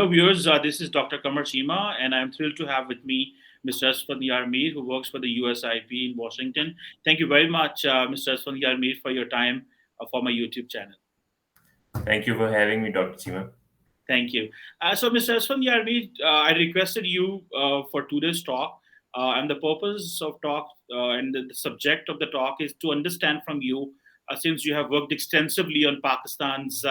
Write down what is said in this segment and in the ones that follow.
Hello, viewers. This is Dr. Qamar Cheema, and I'm thrilled to have with me Mr. Asfandi Armir, who works for the USIP in Washington. Thank you very much, Mr. Asfandi Armir, for your time for my YouTube channel. Thank you for having me, Dr. Chima. Thank you. So, Mr. Asfandi Armir, I requested you for today's talk, and the purpose of talk and the subject of the talk is to understand from you, since you have worked extensively on Pakistan's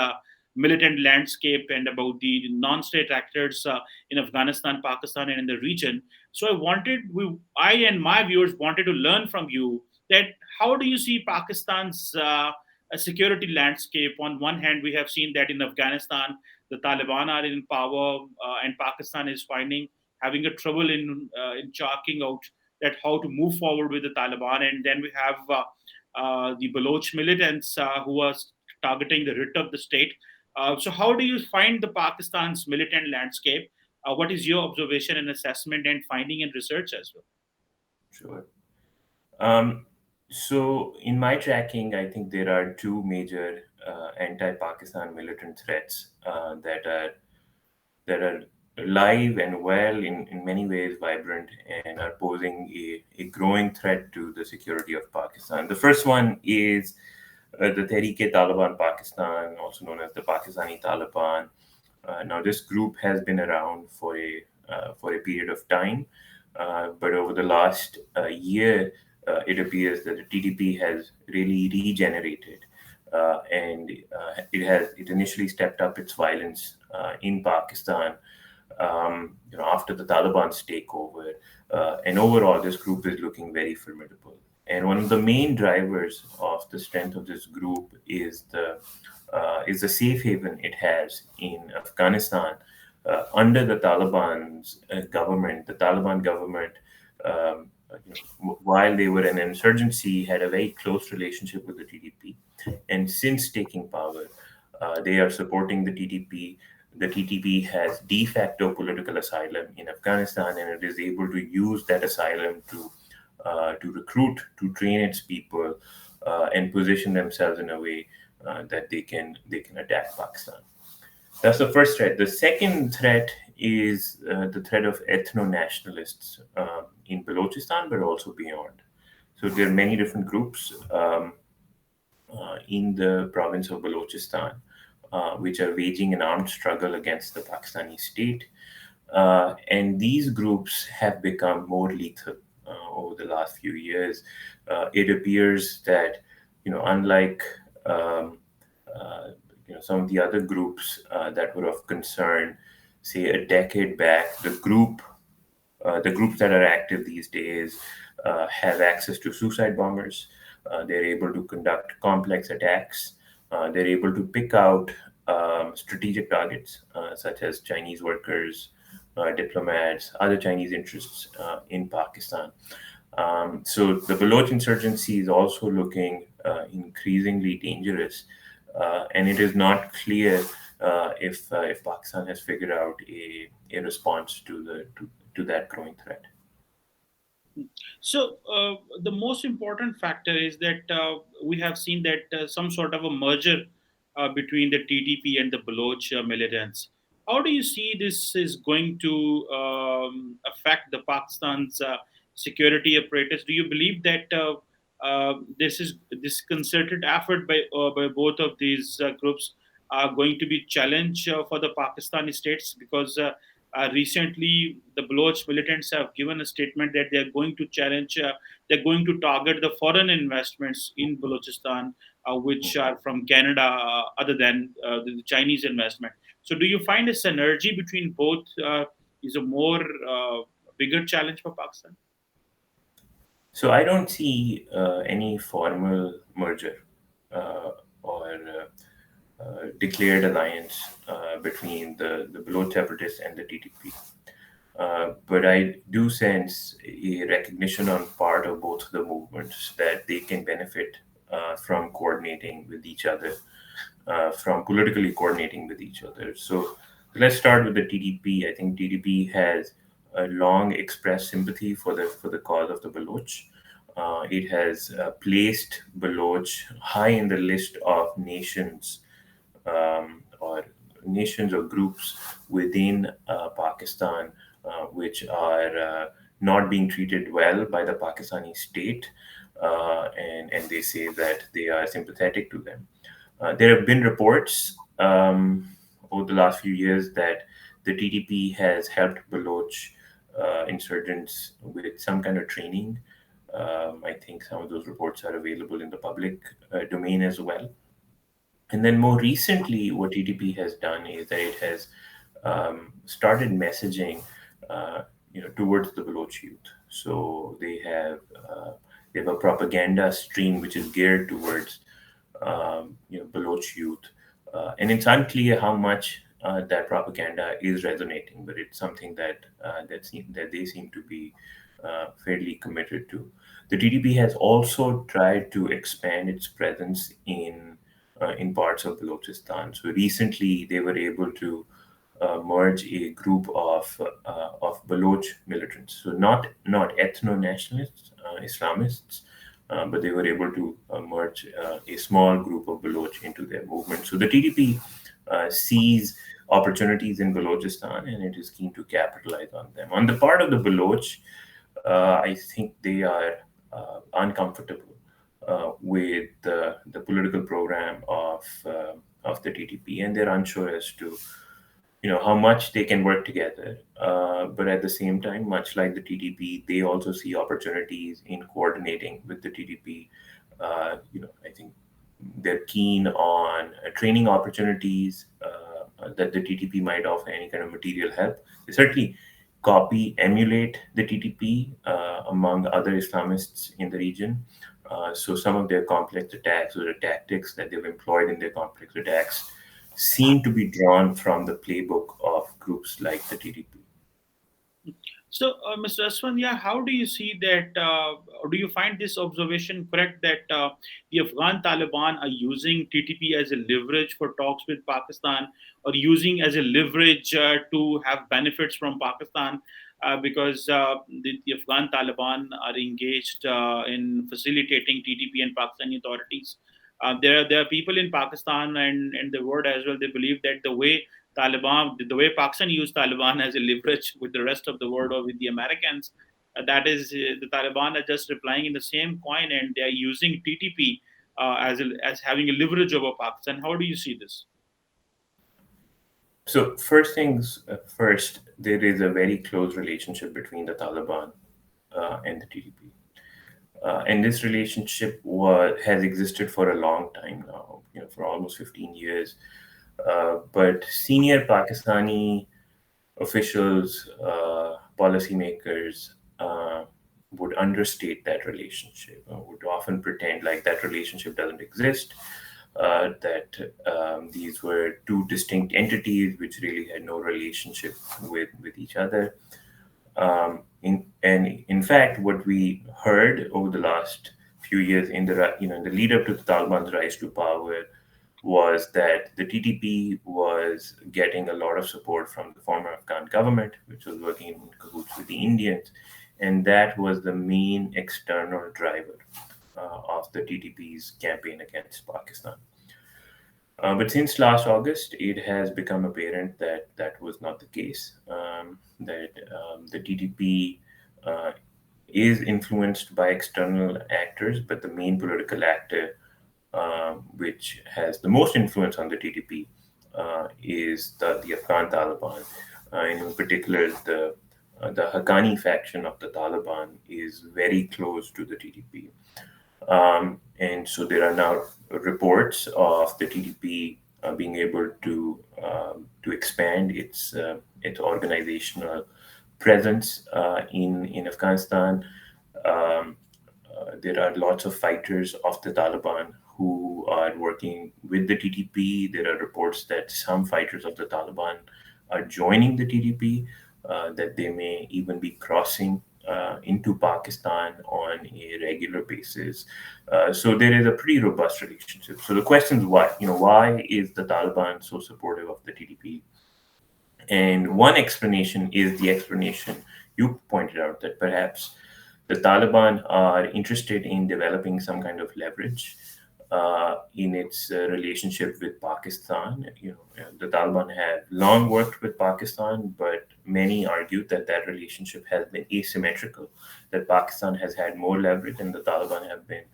militant landscape and about the non-state actors in Afghanistan, Pakistan, and in the region. So, I and my viewers wanted to learn from you that how do you see Pakistan's security landscape? On one hand, we have seen that in Afghanistan the Taliban are in power, and Pakistan is finding having a trouble in chalking out that how to move forward with the Taliban. And then we have the Baloch militants who are targeting the writ of the state. So, how do you find the Pakistan's militant landscape? What is your observation and assessment and finding and research as well? Sure. Um, so, in my tracking, I think there are two major anti-Pakistan militant threats that are live and in many ways vibrant and are posing a growing threat to the security of Pakistan. The first one is the Tehreek-e-Taliban Pakistan, also known as the Pakistani Taliban. Now, this group has been around for a period of time, but over the last year, it appears that the TTP has really regenerated, and it initially stepped up its violence in Pakistan. After the Taliban's takeover, and overall, this group is looking very formidable. And one of the main drivers of the strength of this group is the safe haven it has in Afghanistan under the Taliban's government. The Taliban government, while they were an insurgency, had a very close relationship with the TTP, and since taking power, they are supporting the TTP. The TTP has de facto political asylum in Afghanistan, and it is able to use that asylum to recruit, to train its people, and position themselves in a way that they can attack Pakistan. That's the first threat. The second threat is the threat of ethno-nationalists in Balochistan, but also beyond. So there are many different groups in the province of Balochistan which are waging an armed struggle against the Pakistani state. And these groups have become more lethal over the last few years. It appears that, unlike some of the other groups that were of concern, say a decade back, the groups that are active these days have access to suicide bombers. They're able to conduct complex attacks. They're able to pick out strategic targets such as Chinese workers, diplomats, other Chinese interests in Pakistan. So the Baloch insurgency is also looking increasingly dangerous, and it is not clear if Pakistan has figured out a response to that growing threat. So, the most important factor is that we have seen that some sort of a merger between the TTP and the Baloch militants. How do you see this is going to affect the Pakistan's security apparatus? Do you believe that this concerted effort by both of these groups are going to be challenge for the Pakistani states? Because recently, the Baloch militants have given a statement that they are going to challenge, they're going to target the foreign investments in Balochistan, which are from Canada, other than the Chinese investment. So, do you find a synergy between both is a more bigger challenge for Pakistan? So I don't see any formal merger or declared alliance between the Baloch separatists and the TTP. But I do sense a recognition on part of both the movements that they can benefit from coordinating with each other, from politically coordinating with each other. So let's start with the TDP. I think TDP has a long expressed sympathy for the cause of the Baloch. It has placed Baloch high in the list of nations or nations or groups within Pakistan which are not being treated well by the Pakistani state, and they say that they are sympathetic to them. There have been reports over the last few years that the TTP has helped Baloch insurgents with some kind of training. I think some of those reports are available in the public domain as well. And then more recently, what TTP has done is that it has started messaging, towards the Baloch youth. So they have a propaganda stream which is geared towards Baloch youth, and it's unclear how much that propaganda is resonating, but it's something that they seem to be fairly committed to. The TDP has also tried to expand its presence in parts of Balochistan. So recently, they were able to merge a group of Baloch militants. So not ethno nationalists, Islamists, but they were able to merge a small group of Baloch into their movement. So the TDP sees opportunities in Balochistan, and it is keen to capitalize on them. On the part of the Baloch, I think they are uncomfortable with the political program of the TTP, and they're unsure as to how much they can work together. But at the same time, much like the TTP, they also see opportunities in coordinating with the TTP. I think they're keen on training opportunities that the TTP might offer any kind of material help. They certainly copy, emulate the TTP among other Islamists in the region. So some of their complex attacks or the tactics that they've employed in their complex attacks seem to be drawn from the playbook of groups like the TTP. So, Mr. Aswan, yeah, how do you see that? Or do you find this observation correct that the Afghan Taliban are using TTP as a leverage for talks with Pakistan, or using as a leverage to have benefits from Pakistan? Because the Afghan Taliban are engaged in facilitating TTP and Pakistani authorities. There are people in Pakistan and the world as well. They believe that the way Pakistan used Taliban as a leverage with the rest of the world or with the Americans, that is, the Taliban are just replying in the same coin, and they are using TTP as having a leverage over Pakistan. How do you see this? So first things first, there is a very close relationship between the Taliban and the TTP. And this relationship has existed for a long time now, for almost 15 years. But senior Pakistani officials, policymakers would understate that relationship, would often pretend like that relationship doesn't exist, that these were two distinct entities which really had no relationship with each other. In fact, what we heard over the last few years in the lead up to the Taliban's rise to power was that the TTP was getting a lot of support from the former Afghan government, which was working in cahoots with the Indians, and that was the main external driver of the TTP's campaign against Pakistan. But since last August, it has become apparent that that was not the case. That the TTP is influenced by external actors, but the main political actor, which has the most influence on the TTP, is the Afghan Taliban. And in particular, the Haqqani faction of the Taliban is very close to the TTP. And so there are now reports of the TTP being able to expand its organizational presence in Afghanistan. There are lots of fighters of the Taliban who are working with the TTP. There are reports that some fighters of the Taliban are joining the TTP, that they may even be crossing into Pakistan on a regular basis. So there is a pretty robust relationship. So the question is why? Why is the Taliban so supportive of the TTP? And one explanation is the explanation you pointed out, that perhaps the Taliban are interested in developing some kind of leverage in its relationship with Pakistan. The Taliban have long worked with Pakistan, but many argued that that relationship has been asymmetrical, that Pakistan has had more leverage and the Taliban have been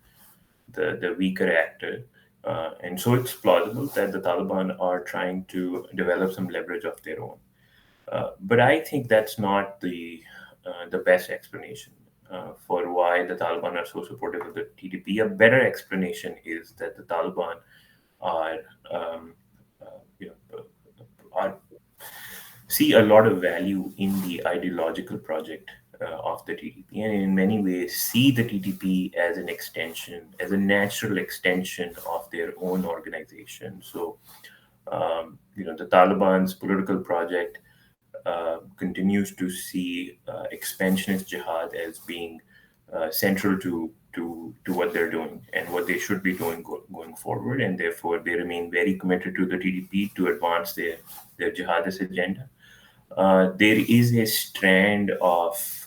the weaker actor. And so it's plausible that the Taliban are trying to develop some leverage of their own. But I think that's not the best explanation for why the Taliban are so supportive of the TTP. A better explanation is that the Taliban are um, you know are see a lot of value in the ideological project of the TTP, and in many ways see the TTP as an extension, as a natural extension of their own organization. So, the Taliban's political project continues to see expansionist jihad as being central to what they're doing and what they should be doing going forward, and therefore they remain very committed to the TTP to advance their jihadist agenda. There is a strand of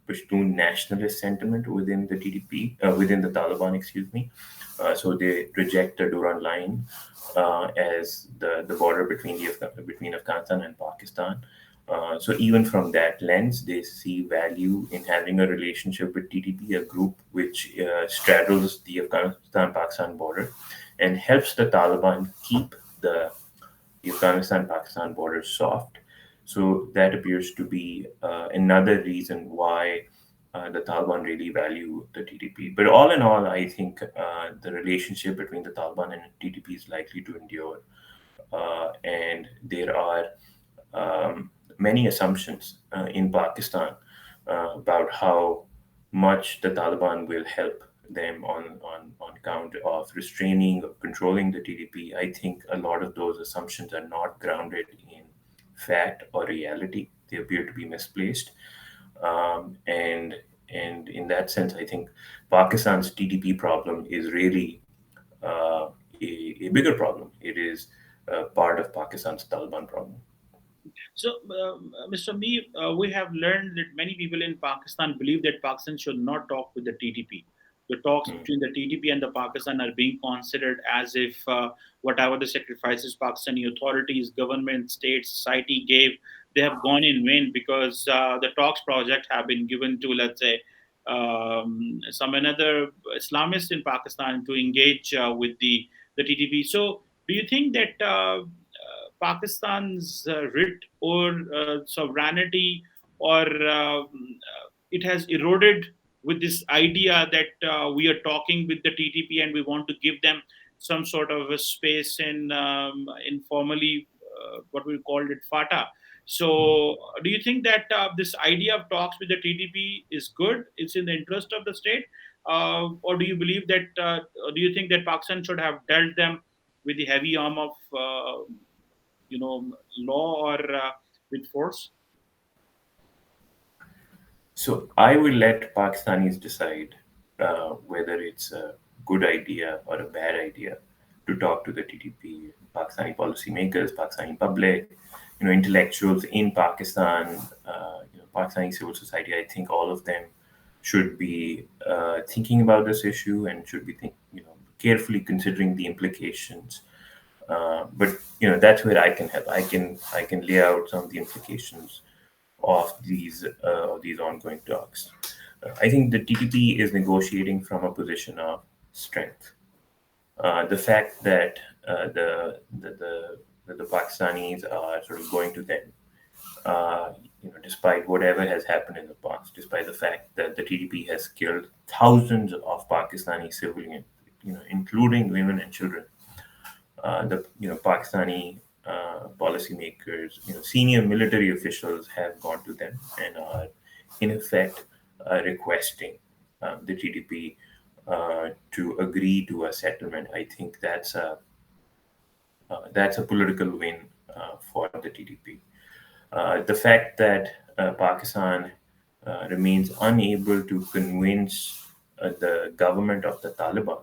Pashtun nationalist sentiment within the TTP, within the Taliban, excuse me. So they reject the Duran line as the border between Afghanistan and Pakistan. So even from that lens, they see value in having a relationship with TTP, a group which straddles the Afghanistan-Pakistan border and helps the Taliban keep the Afghanistan-Pakistan border soft. So that appears to be another reason why the Taliban really value the TTP. But all in all, I think the relationship between the Taliban and TTP is likely to endure. And there are many assumptions in Pakistan about how much the Taliban will help them on account of restraining or controlling the TDP. I think a lot of those assumptions are not grounded in fact or reality. They appear to be misplaced. And in that sense, I think Pakistan's TDP problem is really a bigger problem. It is part of Pakistan's Taliban problem. So, Mr. Me, we have learned that many people in Pakistan believe that Pakistan should not talk with the TTP. The talks Mm. between the TTP and the Pakistan are being considered as if whatever the sacrifices Pakistani authorities, government, state, society gave, they have gone in vain because the talks project have been given to, let's say, some another Islamists in Pakistan to engage with the TTP. So, do you think that Pakistan's writ or sovereignty, or it has eroded with this idea that we are talking with the TTP and we want to give them some sort of a space in informally what we called it FATA. So, do you think that this idea of talks with the TTP is good? It's in the interest of the state, or do you believe that? Or do you think that Pakistan should have dealt them with the heavy arm of law or with force? So I will let Pakistanis decide whether it's a good idea or a bad idea to talk to the TTP, Pakistani policymakers, Pakistani public, intellectuals in Pakistan, Pakistani civil society. I think all of them should be thinking about this issue and should be carefully considering the implications. But that's where I can help. I can lay out some of the implications of these ongoing talks. I think the TTP is negotiating from a position of strength. The fact that the Pakistanis are sort of going to them, despite whatever has happened in the past, despite the fact that the TTP has killed thousands of Pakistani civilians, including women and children. The Pakistani policymakers, senior military officials have gone to them and are in effect requesting the TDP to agree to a settlement. I think that's a political win for the TDP. The fact that Pakistan remains unable to convince the government of the Taliban,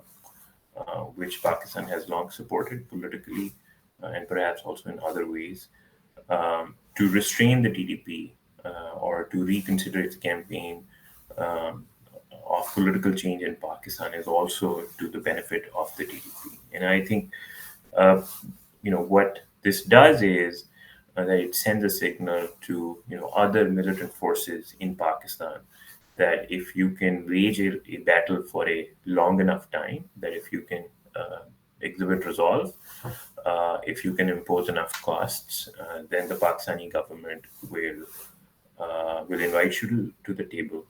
which Pakistan has long supported politically and perhaps also in other ways, to restrain the TDP or to reconsider its campaign of political change in Pakistan is also to the benefit of the TTP. And I think uh, what this does is that it sends a signal to other militant forces in Pakistan that if you can wage a battle for a long enough time, that if you can exhibit resolve, if you can impose enough costs, then the Pakistani government will invite you to the table,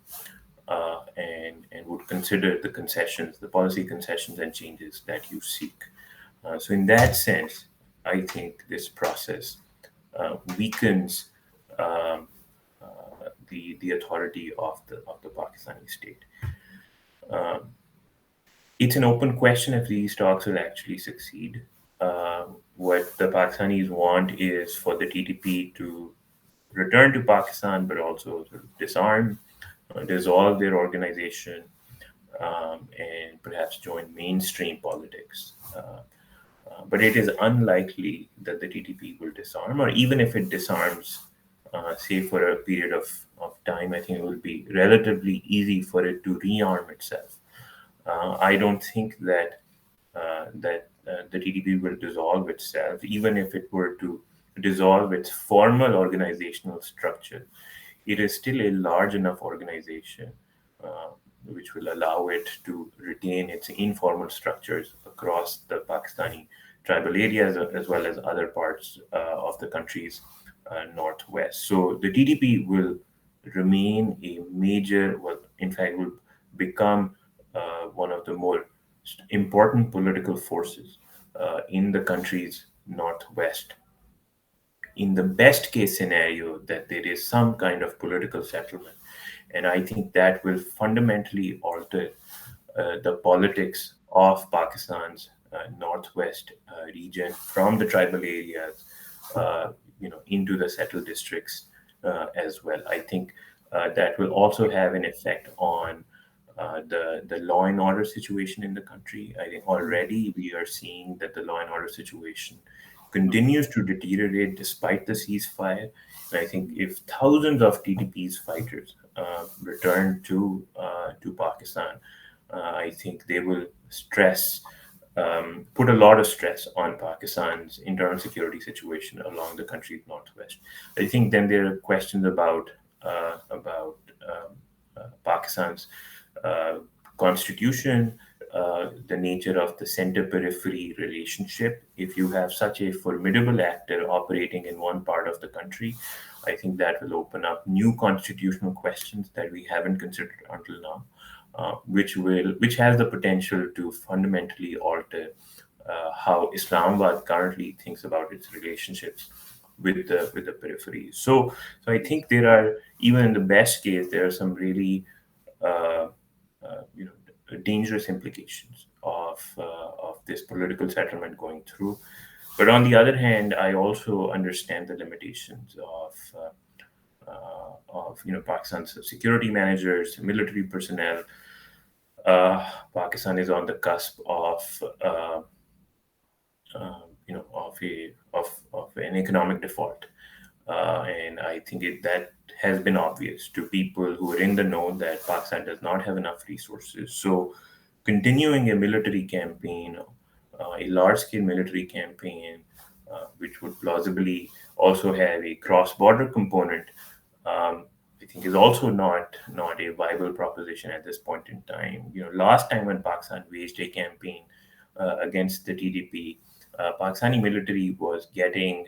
and would consider the concessions, the policy concessions and changes that you seek. So in that sense, I think this process weakens um, the authority of the Pakistani state. Um, it's an open question if these talks will actually succeed. What the Pakistanis want is for the TTP to return to Pakistan, but also sort of disarm, dissolve their organization, and perhaps join mainstream politics. But it is unlikely that the TTP will disarm, or even if it disarms, say for a period of time, I think it will be relatively easy for it to rearm itself. I don't think that the TTP will dissolve itself, even if it were to dissolve its formal organizational structure. It is still a large enough organization uh, which will allow it to retain its informal structures across the Pakistani tribal areas as well as other parts of the country's northwest. So the TTP will remain a major, well, in fact, will become one of the more important political forces in the country's northwest. In the best case scenario, that there is some kind of political settlement. And I think that will fundamentally alter the politics of Pakistan's northwest region from the tribal areas, into the settled districts as well. I think that will also have an effect on the law and order situation in the country. I think already we are seeing that the law and order situation continues to deteriorate despite the ceasefire. And I think if thousands of TTP's fighters return to Pakistan, I think they will put a lot of stress on Pakistan's internal security situation along the country's northwest. I think then there are questions about Pakistan's uh, constitution, the nature of the center periphery relationship. If you have such a formidable actor operating in one part of the country, I think that will open up new constitutional questions that we haven't considered until now, which has the potential to fundamentally alter how Islamabad currently thinks about its relationships with the periphery. So I think there are, even in the best case, there are some really uh, dangerous implications of this political settlement going through. But on the other hand, I also understand the limitations of Pakistan's security managers, military personnel. Pakistan is on the cusp uh, of an economic default, and I think that has been obvious to people who are in the know that Pakistan does not have enough resources. So, continuing a military campaign, a large-scale military campaign, which would plausibly also have a cross-border component, I think is also not a viable proposition at this point in time. Last time when Pakistan waged a campaign against the TDP, Pakistani military was getting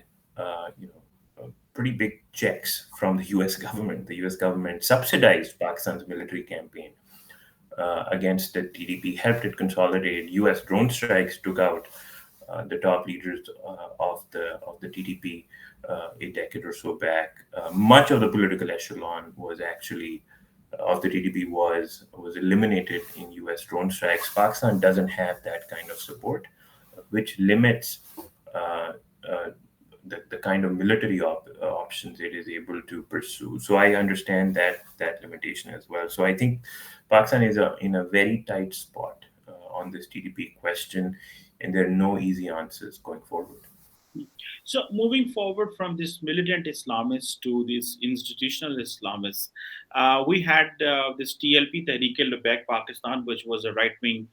pretty big checks from the U.S. government. The U.S. government subsidized Pakistan's military campaign against the TDP, helped it consolidate. U.S. drone strikes took out the top leaders of the TDP a decade or so back. Much of the political echelon was actually of the TDP was eliminated in U.S. drone strikes. Pakistan doesn't have that kind of support, which limits uh, uh, the kind of military options it is able to pursue. So I understand that limitation as well. So I think Pakistan is in a very tight spot on this TDP question, and there are no easy answers going forward. So, moving forward from this militant Islamists to these institutional Islamists, we had this TLP, Tehreek-e-Labbaik Pakistan, which was a right-wing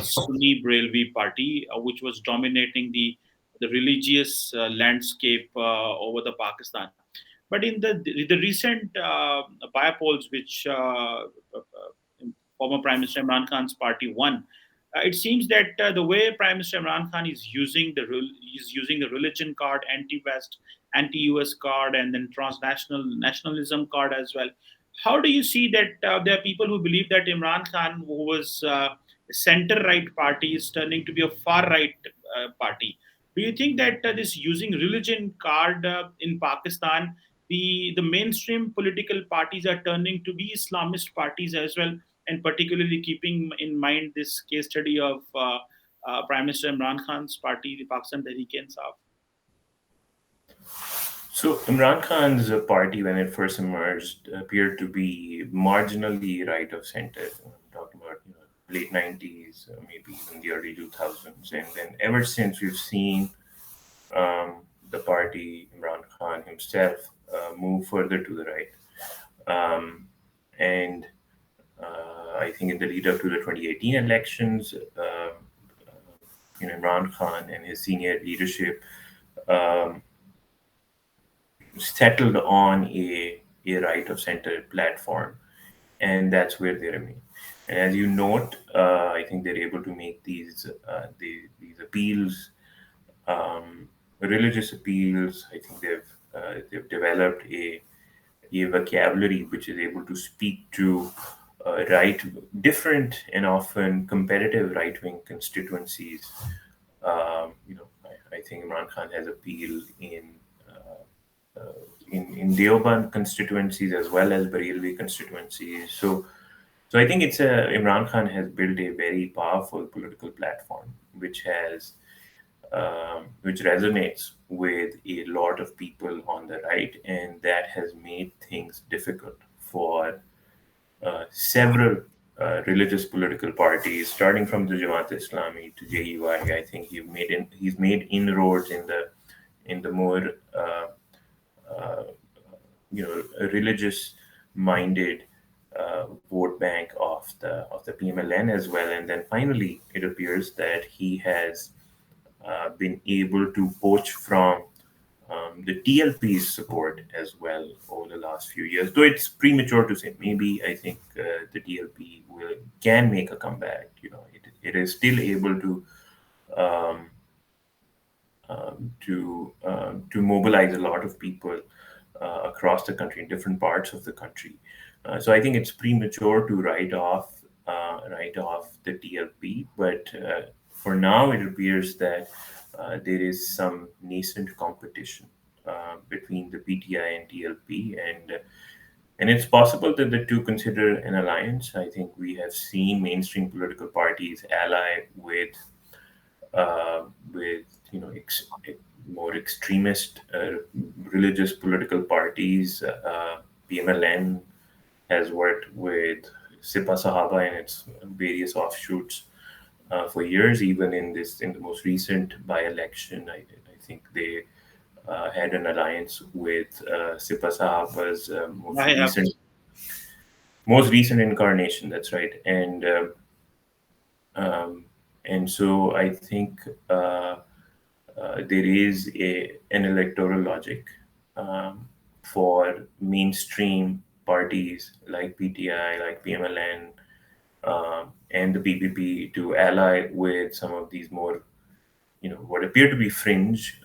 Sunni Brelvi party, which was dominating the religious landscape over the Pakistan. But in the recent biopolls, which former Prime Minister Imran Khan's party won, it seems that the way Prime Minister Imran Khan is using is using the religion card, anti-West, anti-US card, and then transnational nationalism card as well. How do you see that there are people who believe that Imran Khan, who was a center-right party, is turning to be a far-right party? Do you think that this using religion card in Pakistan, the mainstream political parties are turning to be Islamist parties as well, and particularly keeping in mind this case study of Prime Minister Imran Khan's party, the Pakistan Tehreek-e-Insaf? So Imran Khan's party, when it first emerged, appeared to be marginally right of center. I'm talking about late 90s, maybe even the early 2000s, and then ever since we've seen the party, Imran Khan himself, move further to the right. And I think in the lead up to the 2018 elections, Imran Khan and his senior leadership um, settled on a right of center platform, and that's where they remain. And as you note, I think they're able to make these appeals, um, religious appeals. I think they've developed a vocabulary which is able to speak to different and often competitive right wing constituencies. I think Imran Khan has appeal in Deoband constituencies as well as Bareilly constituencies. So I think Imran Khan has built a very powerful political platform which resonates with a lot of people on the right, and that has made things difficult for several religious political parties, starting from the Jamaat Islami to JUI. I think he's made inroads in the more uh, religious minded vote bank of the PMLN as well. And then finally, it appears that he has been able to poach from the TLP's support as well over the last few years. Though it's premature to say, maybe I think the TLP can make a comeback. It is still able um, to mobilize a lot of people across the country in different parts of the country. So I think it's premature to write off the TLP, but for now it appears that there is some nascent competition between the PTI and TLP, and it's possible that the two consider an alliance. I think we have seen mainstream political parties ally with more extremist religious political parties. PMLN has worked with Sipa Sahaba and its various offshoots for years. Even in the most recent by-election, I think they had an alliance with Sipa Sahaba's I have. most recent incarnation. That's right, um, and so I think there is an electoral logic um, for mainstream parties like PTI, like PMLN, and the PPP to ally with some of these more, what appear to be fringe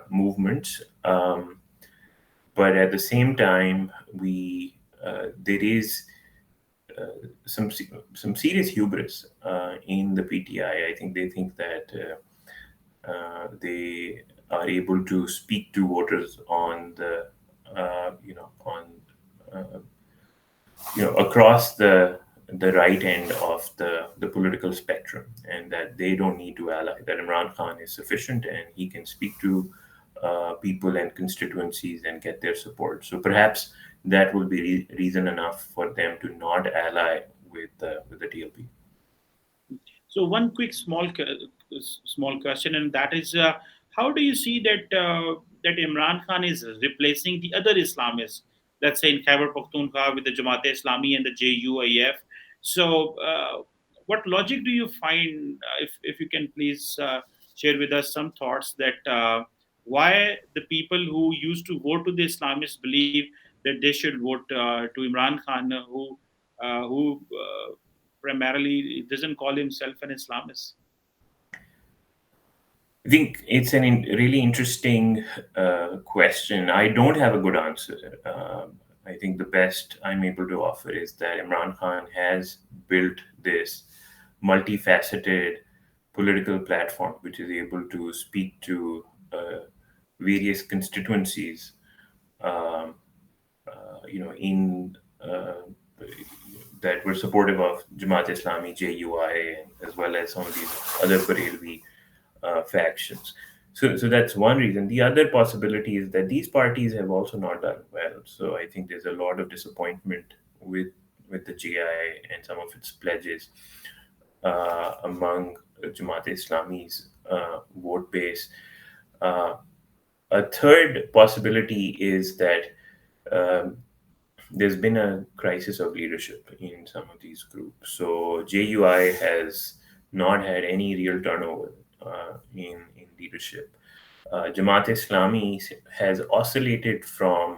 movements. But at the same time, there is some some serious hubris in the PTI. I think they think that they are able to speak to voters on the on uh, across the right end of the political spectrum, and that they don't need to ally. That Imran Khan is sufficient, and he can speak to people and constituencies and get their support. So perhaps that will be reason enough for them to not ally with the TLP. So one quick small question, and that is, how do you see that Imran Khan is replacing the other Islamists, let's say in Khyber Pakhtunkhwa with the Jamaat-e-Islami and the JUIF? So, what logic do you find, if you can please share with us some thoughts that why the people who used to vote to the Islamists believe that they should vote to Imran Khan, who primarily doesn't call himself an Islamist? I think it's really interesting question. I don't have a good answer. I think the best I'm able to offer is that Imran Khan has built this multifaceted political platform which is able to speak to various constituencies, um, in that were supportive of Jamaat Islami, JUI, as well as some of these other Barelvi factions. So that's one reason. The other possibility is that these parties have also not done well. So I think there's a lot of disappointment with the GI and some of its pledges among Jamaat Islami's vote base. Uh, a third possibility is that um, there's been a crisis of leadership in some of these groups. So JUI has not had any real turnover in leadership. Jamaat Islami has oscillated uh,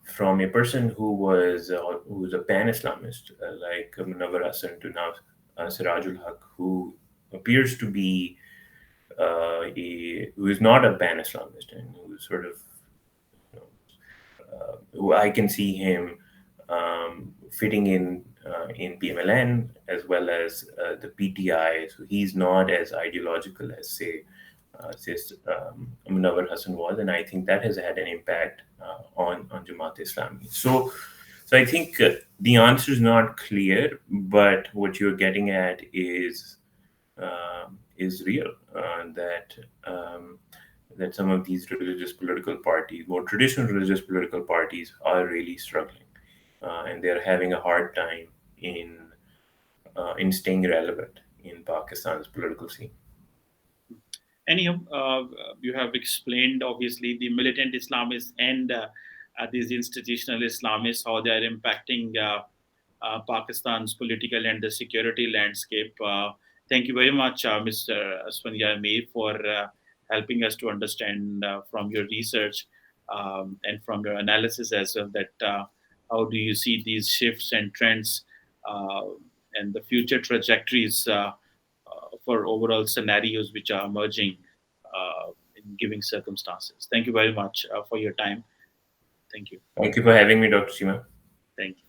from a person who was a pan-Islamist like Munawar Hassan to now Sirajul Haq, who appears to be who is not a pan-Islamist and who sort of, you know, I can see him fitting in PMLN as well as the PTI. So he's not as ideological as say Munawar Hassan was, and I think that has had an impact on Jamaat Islami. So I think the answer is not clear, but what you're getting at is real. That that some of these religious political parties, more traditional religious political parties, are really struggling, and they're having a hard time in staying relevant in Pakistan's political scene. Anyhow, you have explained obviously the militant Islamists and these institutional Islamists, how they are impacting Pakistan's political and the security landscape. Thank you very much, Mr. Aswanya Mir, for helping us to understand from your research and from your analysis as well that how do you see these shifts and trends uh, and the future trajectories for overall scenarios which are emerging in giving circumstances. Thank you very much for your time. Thank you. Thank you for having me, Dr. Cheema. Thank you.